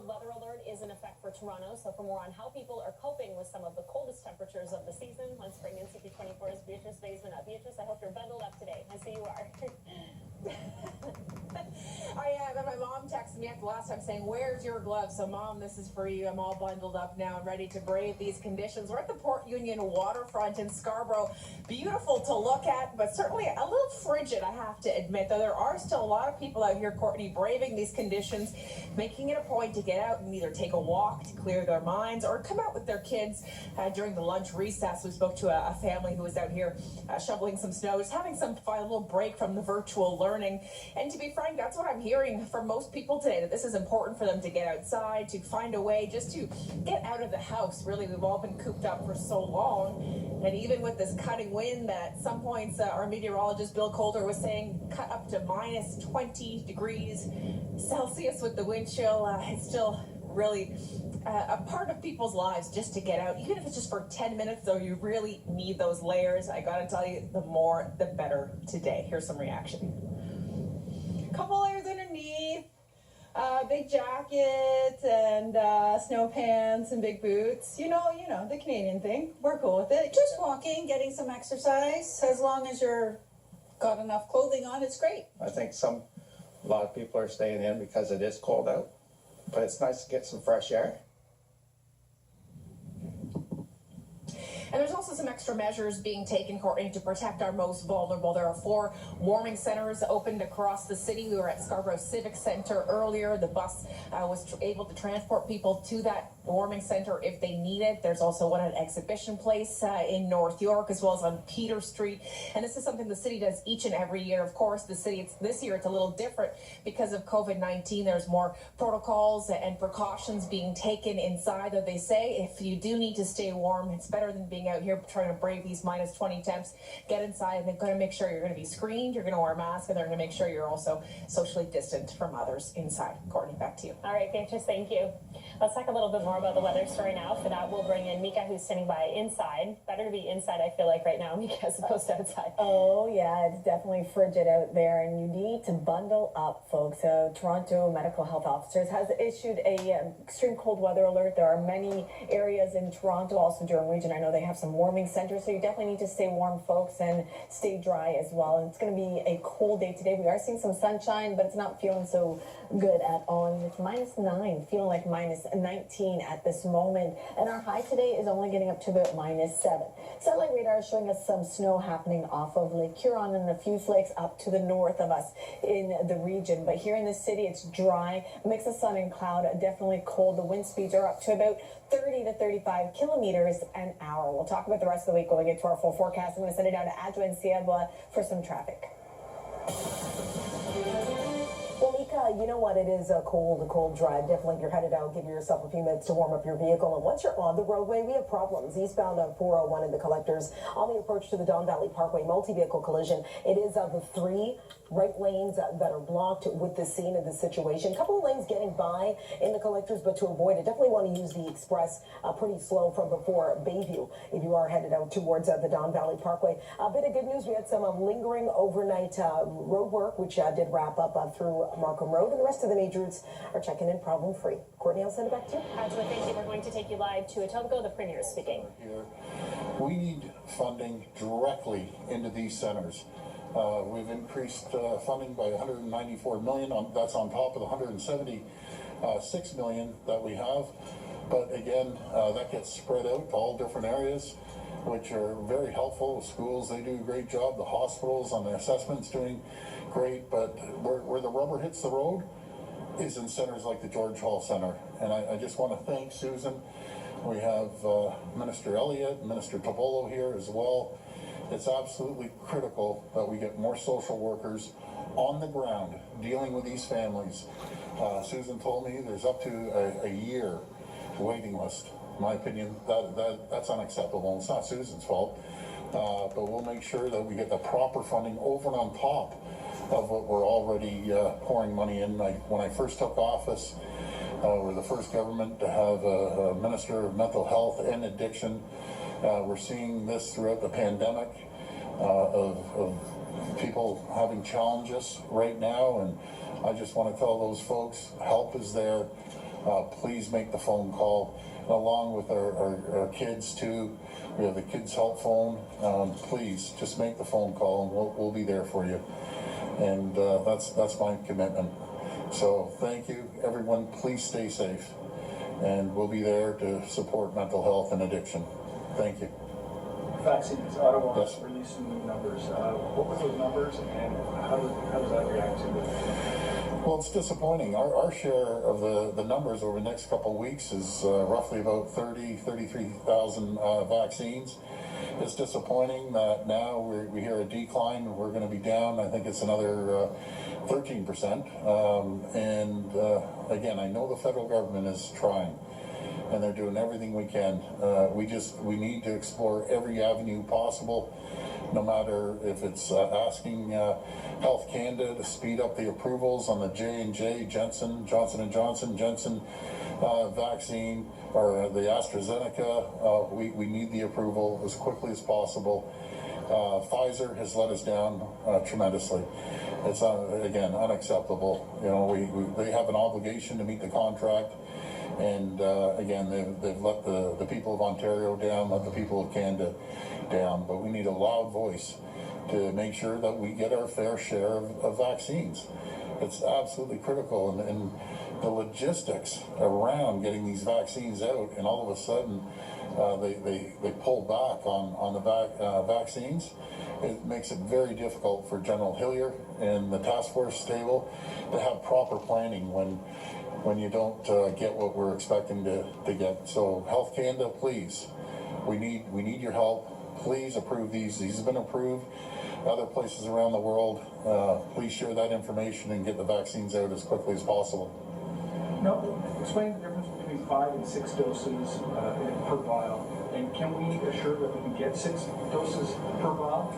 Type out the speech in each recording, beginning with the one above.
cold weather alert is in effect for Toronto. So for more on how people are coping with some of the coldest temperatures of the season, let's bring in CP24's Beatrice Baseman. Beatrice, I hope you're bundled up today. I see you are. I am, and my mom texted me after last time saying, "Where's your gloves?" So, Mom, this is for you. I'm all bundled up now and ready to brave these conditions. We're at the Port Union waterfront in Scarborough. Beautiful to look at, but certainly a little frigid, I have to admit. Though there are still a lot of people out here, Courtney, braving these conditions, making it a point to get out and either take a walk to clear their minds or come out with their kids during the lunch recess. We spoke to a family who was out here shoveling some snow, just having some fun, a little break from the virtual learning. And to be frank, that's what I'm hearing from most people today, that this is important for them to get outside, to find a way just to get out of the house. Really, we've all been cooped up for so long. And even with this cutting wind that at some points our meteorologist Bill Coulter was saying cut up to minus 20 degrees Celsius with the wind chill, it's still really a part of people's lives just to get out, even if it's just for 10 minutes, though you really need those layers. I gotta tell you, the more the better today. Here's some reaction. Couple layers underneath, big jacket and snow pants and big boots. You know, the Canadian thing. We're cool with it. Just walking, getting some exercise. As long as you're got enough clothing on, it's great. I think a lot of people are staying in because it is cold out, but it's nice to get some fresh air. And there's also some extra measures being taken, Courtney, to protect our most vulnerable. There are 4 warming centers opened across the city. We were at Scarborough Civic Center earlier. The bus was able to transport people to that warming center if they need it. There's also one at Exhibition Place in North York, as well as on Peter Street. And this is something the city does each and every year. Of course, this year it's a little different because of COVID-19. There's more protocols and precautions being taken inside. Though they say if you do need to stay warm, it's better than being out here trying to brave these minus 20 temps. Get inside, and they're going to make sure you're going to be screened, you're going to wear a mask, and they're going to make sure you're also socially distant from others inside. Courtney, back to you. All right, Beatrice, thank you. Let's talk a little bit more about the weather story now. For that, we'll bring in Mika, who's standing by inside. Better to be inside, I feel like, right now, Mika, as opposed to outside. Oh, yeah, it's definitely frigid out there, and you need to bundle up, folks. Toronto Medical Health Officers has issued a extreme cold weather alert. There are many areas in Toronto, also Durham region. I know they have some warming centers, so you definitely need to stay warm, folks, and stay dry as well. And it's going to be a cold day today. We are seeing some sunshine, but it's not feeling so good at all. And it's minus 9, feeling like minus 19 at this moment. And our high today is only getting up to about minus 7. Satellite radar is showing us some snow happening off of Lake Huron and a few flakes up to the north of us in the region. But here in the city, it's dry, mix of sun and cloud, definitely cold. The wind speeds are up to about 30 to 35 kilometers an hour. We'll talk about the rest of the week when we get to our full forecast. I'm going to send it down to Adjo and Siebla for some traffic. Well, Mika, you know what? It is a cold drive. Definitely, if you're headed out, give yourself a few minutes to warm up your vehicle. And once you're on the roadway, we have problems. Eastbound on 401 in the collectors on the approach to the Don Valley Parkway multi-vehicle collision. It is the 3 right lanes that are blocked with the scene of the situation. A couple of lanes getting by in the collectors, but to avoid it, definitely want to use the express pretty slow from before Bayview if you are headed out towards the Don Valley Parkway. A bit of good news, we had some lingering overnight road work, which did wrap up through Markham Road, and the rest of the major routes are checking in problem-free. Courtney, I'll send it back to you. Adjo, thank you. We're going to take you live to Etobicoke. The Premier is speaking. We need funding directly into these centers. We've increased funding by $194 million. That's on top of the $176 million that we have. But again, that gets spread out to all different areas, which are very helpful. The schools, they do a great job. The hospitals on their assessments doing great. But where the rubber hits the road is in centers like the George Hall Center. And I just want to thank Susan. We have Minister Elliott, Minister Topolo here as well. It's absolutely critical that we get more social workers on the ground dealing with these families. Susan told me there's up to a year waiting list. In my opinion, that's unacceptable. It's not Susan's fault, but we'll make sure that we get the proper funding over and on top of what we're already pouring money in. When I first took office, we're the first government to have a Minister of Mental Health and Addiction. We're seeing this throughout the pandemic of people having challenges right now, and I just want to tell those folks, help is there. please make the phone call. Along with our kids too, we have the kids help phone. Please just make the phone call and we'll be there for you. And that's my commitment. So thank you, everyone. Please stay safe, and we'll be there to support mental health and addiction. Thank you. Vaccines. Ottawa Yes. releasing new numbers. What were those numbers, and how does that react to it? Well, it's disappointing. Our share of the numbers over the next couple of weeks is roughly about 33,000 vaccines. It's disappointing that now we hear a decline. We're going to be down. I think it's another 13%. Again, I know the federal government is trying, and they're doing everything we can. We need to explore every avenue possible, no matter if it's asking Health Canada to speed up the approvals on the J&J, Johnson & Johnson, vaccine, or the AstraZeneca. We need the approval as quickly as possible. Pfizer has let us down tremendously. It's again unacceptable. You know, they have an obligation to meet the contract, and again they've let the people of Ontario down, let the people of Canada down. But we need a loud voice to make sure that we get our fair share of vaccines. It's absolutely critical, and the logistics around getting these vaccines out, and all of a sudden they pull back on the vaccines. It makes it very difficult for General Hillier and the task force table to have proper planning when you don't get what we're expecting to get. So Health Canada, please, we need your help. Please approve these. These have been approved other places around the world. Please share that information and get the vaccines out as quickly as possible. Now, explain the difference between 5 and 6 doses per vial, and can we assure that we can get 6 doses per vial?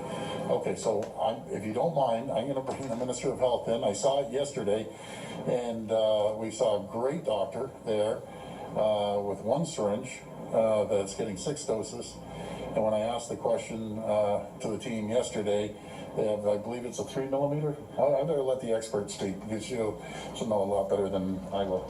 Okay, so if you don't mind, I'm going to bring the Minister of Health in. I saw it yesterday, and we saw a great doctor there with one syringe that's getting 6 doses. And when I asked the question to the team yesterday, they have, I believe it's a 3 millimeter. I better let the experts speak, because she'll know a lot better than I will.